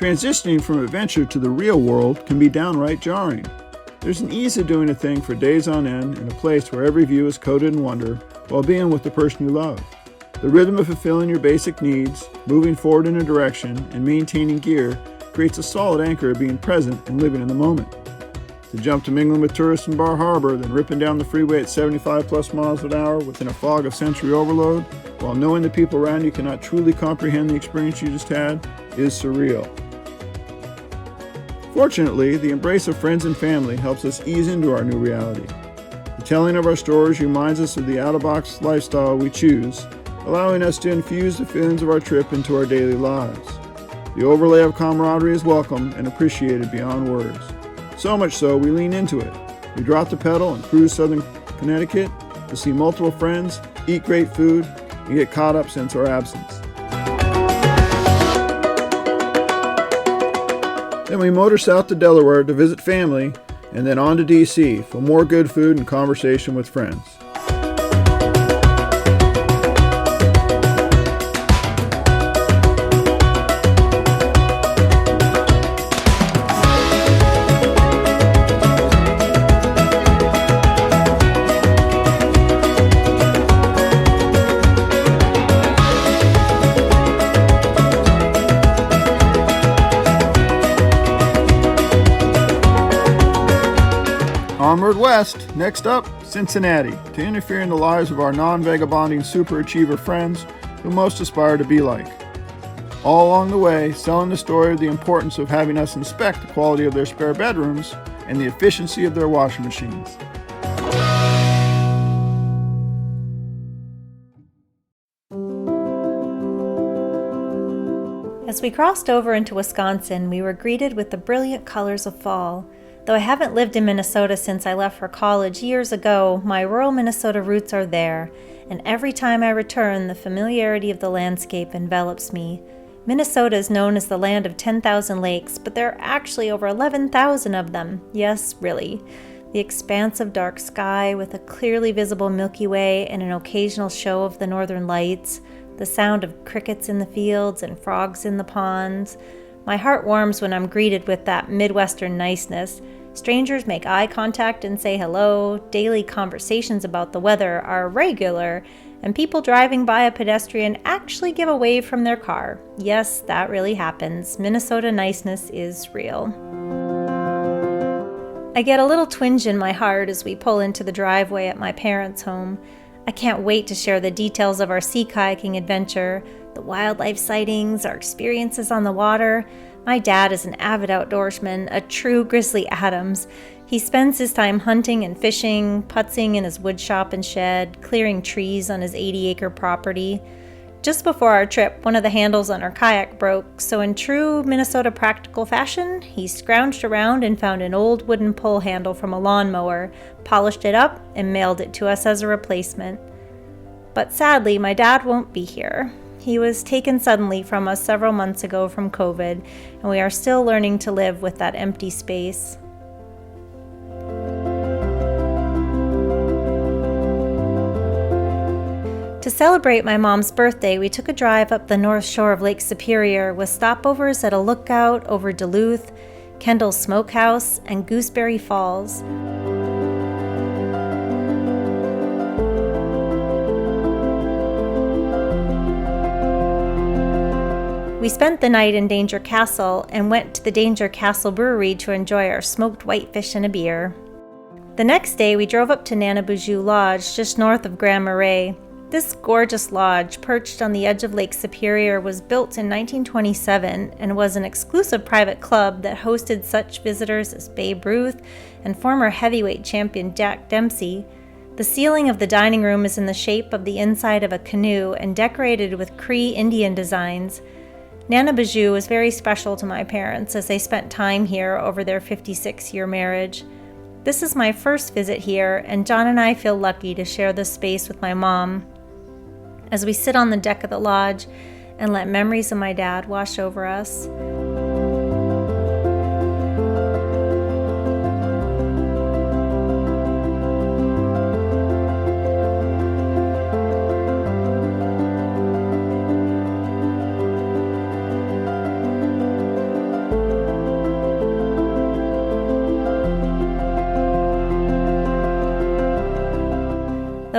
Transitioning from adventure to the real world can be downright jarring. There's an ease of doing a thing for days on end in a place where every view is coated in wonder while being with the person you love. The rhythm of fulfilling your basic needs, moving forward in a direction, and maintaining gear creates a solid anchor of being present and living in the moment. To jump to mingling with tourists in Bar Harbor, then ripping down the freeway at 75 plus miles an hour within a fog of sensory overload, while knowing the people around you cannot truly comprehend the experience you just had, is surreal. Fortunately, the embrace of friends and family helps us ease into our new reality. The telling of our stories reminds us of the out-of-box lifestyle we choose, allowing us to infuse the feelings of our trip into our daily lives. The overlay of camaraderie is welcome and appreciated beyond words. So much so, we lean into it. We drop the pedal and cruise southern Connecticut to see multiple friends, eat great food, and get caught up since our absence. Then we motor south to Delaware to visit family, and then on to DC for more good food and conversation with friends. Onward west, next up, Cincinnati, to interfere in the lives of our non-vagabonding superachiever friends who most aspire to be like. All along the way, selling the story of the importance of having us inspect the quality of their spare bedrooms and the efficiency of their washing machines. As we crossed over into Wisconsin, we were greeted with the brilliant colors of fall. Though I haven't lived in Minnesota since I left for college years ago, my rural Minnesota roots are there, and every time I return, the familiarity of the landscape envelops me. Minnesota is known as the land of 10,000 lakes, but there are actually over 11,000 of them. Yes, really. The expanse of dark sky with a clearly visible Milky Way and an occasional show of the northern lights, the sound of crickets in the fields and frogs in the ponds. My heart warms when I'm greeted with that Midwestern niceness. Strangers make eye contact and say hello, daily conversations about the weather are regular, and people driving by a pedestrian actually give a wave from their car. Yes, that really happens. Minnesota niceness is real. I get a little twinge in my heart as we pull into the driveway at my parents' home. I can't wait to share the details of our sea kayaking adventure, the wildlife sightings, our experiences on the water. My dad is an avid outdoorsman, a true Grizzly Adams. He spends his time hunting and fishing, putzing in his wood shop and shed, clearing trees on his 80-acre property. Just before our trip, one of the handles on our kayak broke, so in true Minnesota practical fashion, he scrounged around and found an old wooden pull handle from a lawnmower, polished it up, and mailed it to us as a replacement. But sadly, my dad won't be here. He was taken suddenly from us several months ago from COVID, and we are still learning to live with that empty space. To celebrate my mom's birthday, we took a drive up the north shore of Lake Superior with stopovers at a lookout over Duluth, Kendall's Smokehouse, and Gooseberry Falls. We spent the night in Danger Castle and went to the Danger Castle Brewery to enjoy our smoked whitefish and a beer. The next day, we drove up to Nanabujou Lodge, just north of Grand Marais. This gorgeous lodge, perched on the edge of Lake Superior, was built in 1927 and was an exclusive private club that hosted such visitors as Babe Ruth and former heavyweight champion Jack Dempsey. The ceiling of the dining room is in the shape of the inside of a canoe and decorated with Cree Indian designs. Nanabujou was very special to my parents as they spent time here over their 56-year marriage. This is my first visit here, and John and I feel lucky to share this space with my mom. As we sit on the deck of the lodge and let memories of my dad wash over us.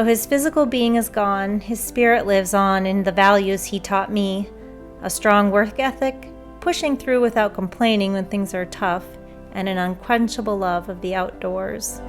Though his physical being is gone, his spirit lives on in the values he taught me. A strong work ethic, pushing through without complaining when things are tough, and an unquenchable love of the outdoors.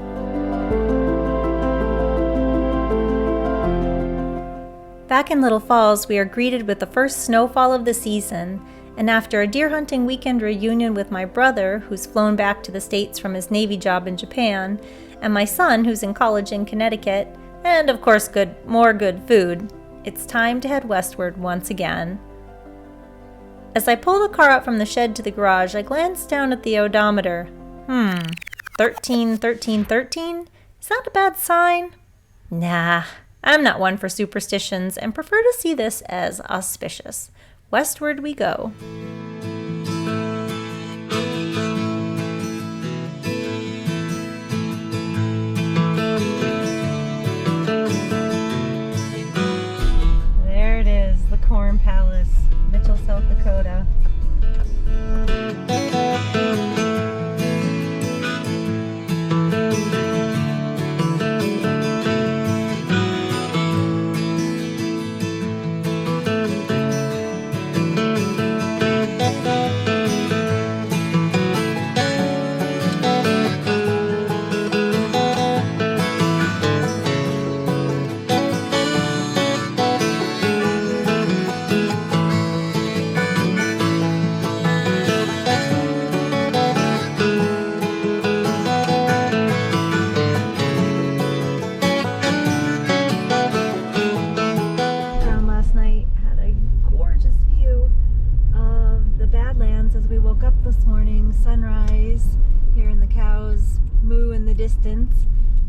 Back in Little Falls, we are greeted with the first snowfall of the season, and after a deer hunting weekend reunion with my brother, who's flown back to the States from his Navy job in Japan, and my son, who's in college in Connecticut, and of course more good food, it's time to head westward once again. As I pull the car up from the shed to the garage, I glance down at the odometer. 13, 13, 13? Is that a bad sign? Nah, I'm not one for superstitions and prefer to see this as auspicious. Westward we go. There it is, the Corn Palace, Mitchell, South Dakota.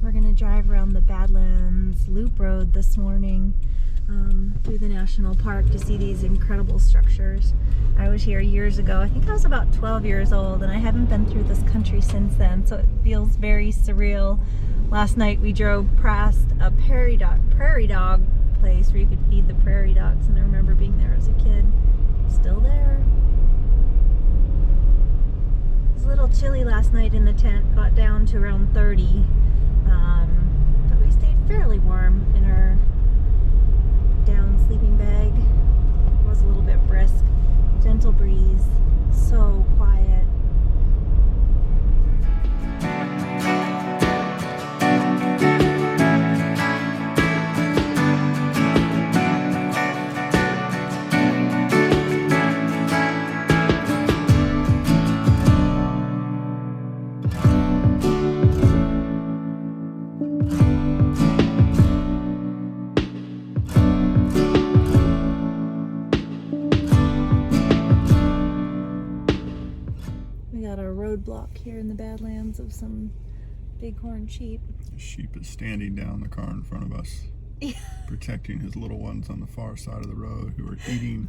We're going to drive around the Badlands Loop Road this morning through the national park to see these incredible structures. I was here years ago. I think I was about 12 years old, and I haven't been through this country since then, so it feels very surreal. Last night we drove past a prairie dog place where you could feed the prairie dogs, and I remember being there as a kid. Still there. It was a little chilly last night in the tent, got down to around 30. But we stayed fairly warm in our down sleeping bag. It was a little bit brisk, gentle breeze, so quiet. Roadblock here in the Badlands of some bighorn sheep. The sheep is standing down the car in front of us, protecting his little ones on the far side of the road who are eating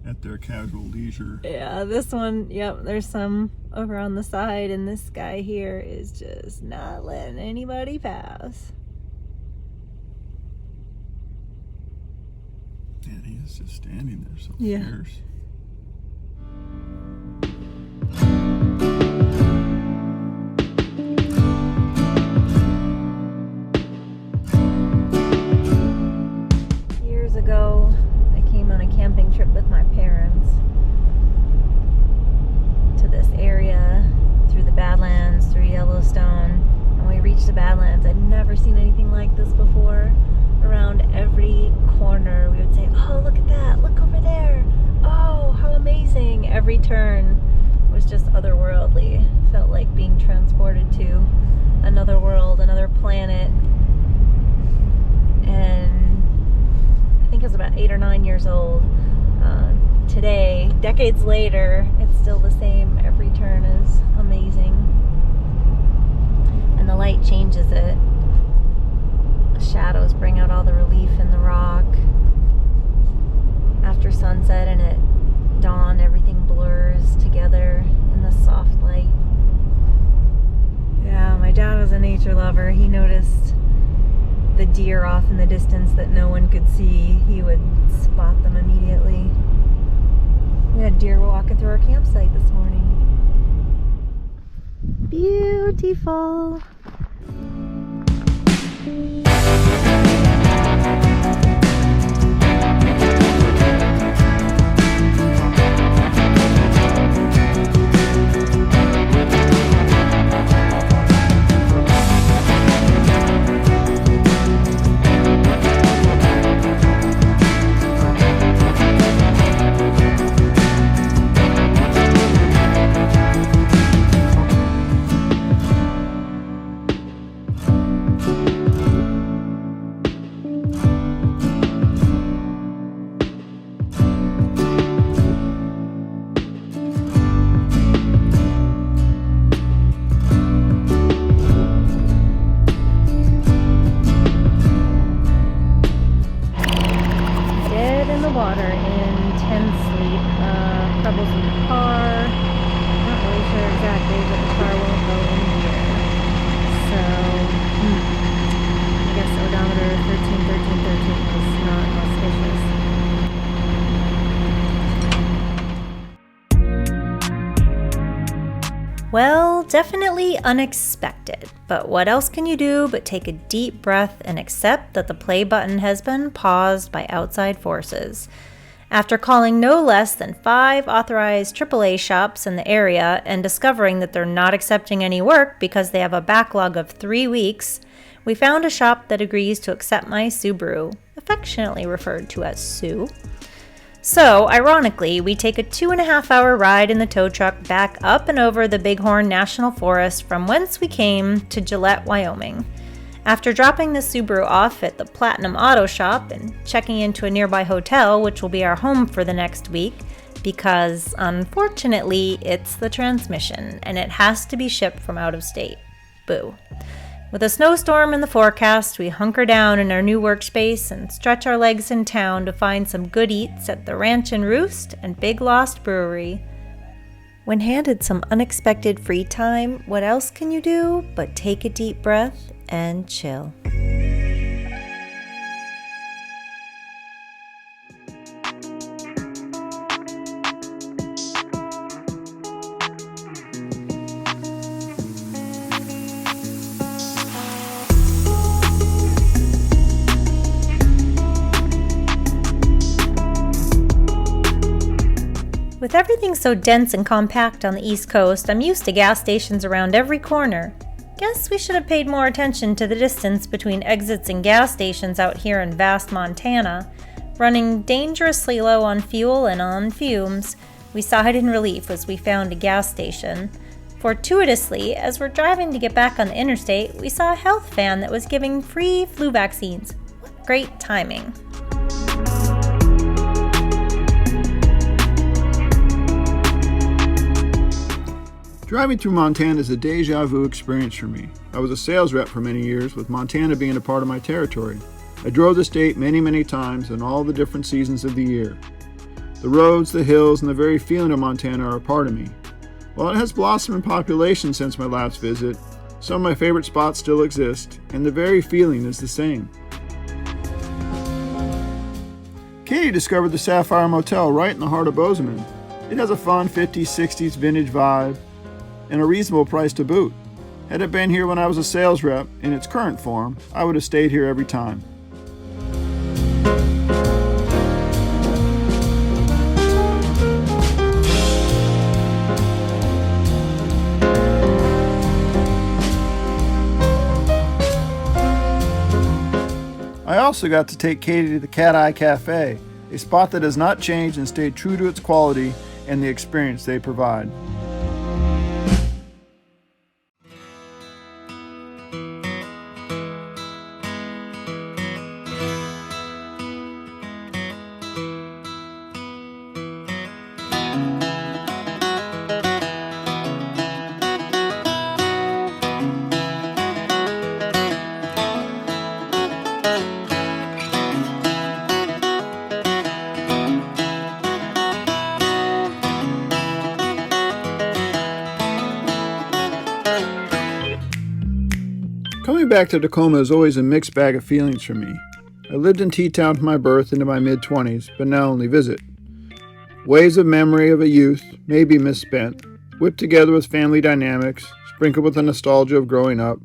at their casual leisure. Yeah, this one, yep, there's some over on the side, and this guy here is just not letting anybody pass. And he is just standing there so Yeah. fierce. Ago, I came on a camping trip with my parents to this area through the Badlands, through Yellowstone, and we reached the Badlands. I'd never seen anything like this before. Around every corner we would say, oh, look at that, look over there, oh, how amazing. Every turn was just otherworldly. Felt like being transported to another world, another planet. And I think I was about 8 or 9 years old. Today, decades later, it's still the same. Every turn is amazing. And the light changes it. The shadows bring out all the relief in the rock. After sunset and at dawn, everything blurs together in the soft light. Yeah, my dad was a nature lover. He noticed the deer off in the distance that no one could see. He would spot them immediately. We had deer walking through our campsite this morning. Beautiful. definitely unexpected, but what else can you do but take a deep breath and accept that the play button has been paused by outside forces? After calling no less than 5 authorized AAA shops in the area and discovering that they're not accepting any work because they have a backlog of 3 weeks, we found a shop that agrees to accept my Subaru, affectionately referred to as Sue. So, ironically, we take a 2.5-hour ride in the tow truck back up and over the Bighorn National Forest from whence we came to Gillette, Wyoming. After dropping the Subaru off at the Platinum Auto Shop and checking into a nearby hotel, which will be our home for the next week, because unfortunately it's the transmission and it has to be shipped from out of state. Boo. With a snowstorm in the forecast, we hunker down in our new workspace and stretch our legs in town to find some good eats at the Ranch and Roost and Big Lost Brewery. When handed some unexpected free time, what else can you do but take a deep breath and chill? With everything so dense and compact on the East Coast, I'm used to gas stations around every corner. Guess we should have paid more attention to the distance between exits and gas stations out here in vast Montana. Running dangerously low on fuel and on fumes, we sighed in relief as we found a gas station. Fortuitously, as we're driving to get back on the interstate, we saw a health van that was giving free flu vaccines. What great timing. Driving through Montana is a deja vu experience for me. I was a sales rep for many years, with Montana being a part of my territory. I drove the state many times in all the different seasons of the year. The roads, the hills, and the very feeling of Montana are a part of me. While it has blossomed in population since my last visit, some of my favorite spots still exist, and the very feeling is the same. Katie discovered the Sapphire Motel right in the heart of Bozeman. It has a fun 50s, 60s vintage vibe, and a reasonable price to boot. Had it been here when I was a sales rep, in its current form, I would have stayed here every time. I also got to take Katie to the Eyecafe, a spot that has not changed and stayed true to its quality and the experience they provide. Coming back to Tacoma is always a mixed bag of feelings for me. I lived in T-Town from my birth into my mid-20s, but now only visit. Waves of memory of a youth, maybe misspent, whipped together with family dynamics, sprinkled with the nostalgia of growing up,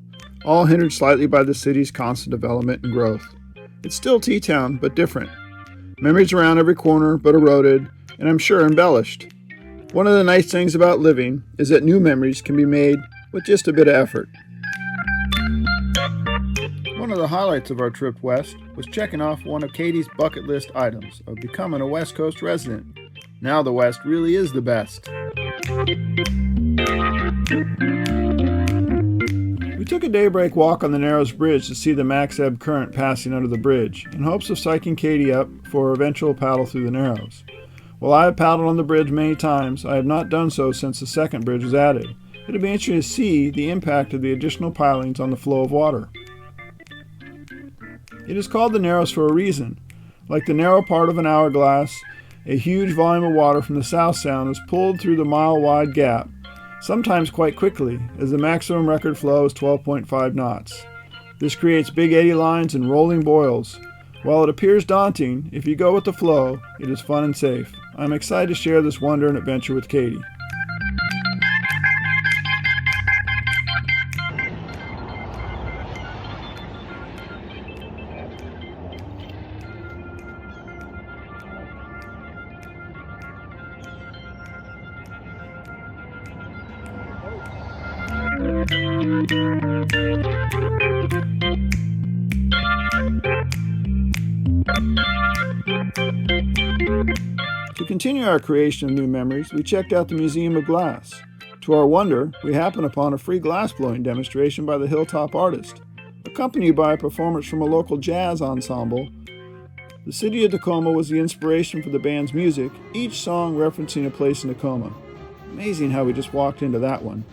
all hindered slightly by the city's constant development and growth. It's still T-Town, but different. Memories around every corner, but eroded, and I'm sure embellished. One of the nice things about living is that new memories can be made with just a bit of effort. One of the highlights of our trip west was checking off one of Katie's bucket list items of becoming a West Coast resident. Now the West really is the best. We took a daybreak walk on the Narrows Bridge to see the max ebb current passing under the bridge, in hopes of psyching Katie up for her eventual paddle through the Narrows. While I have paddled on the bridge many times, I have not done so since the second bridge was added. It'll be interesting to see the impact of the additional pilings on the flow of water. It is called the Narrows for a reason. Like the narrow part of an hourglass, a huge volume of water from the South Sound is pulled through the mile-wide gap, sometimes quite quickly, as the maximum record flow is 12.5 knots. This creates big eddy lines and rolling boils. While it appears daunting, if you go with the flow, it is fun and safe. I'm excited to share this wonder and adventure with Katie. To continue our creation of new memories, we checked out the Museum of Glass. To our wonder, we happened upon a free glassblowing demonstration by the Hilltop Artist, accompanied by a performance from a local jazz ensemble. The city of Tacoma was the inspiration for the band's music, each song referencing a place in Tacoma. Amazing how we just walked into that one.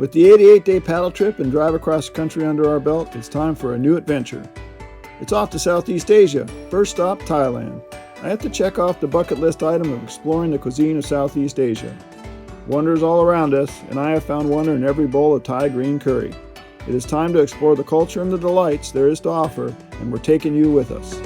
With the 88-day paddle trip and drive across the country under our belt, it's time for a new adventure. It's off to Southeast Asia, first stop Thailand. I have to check off the bucket list item of exploring the cuisine of Southeast Asia. Wonder is all around us, and I have found wonder in every bowl of Thai green curry. It is time to explore the culture and the delights there is to offer, and we're taking you with us.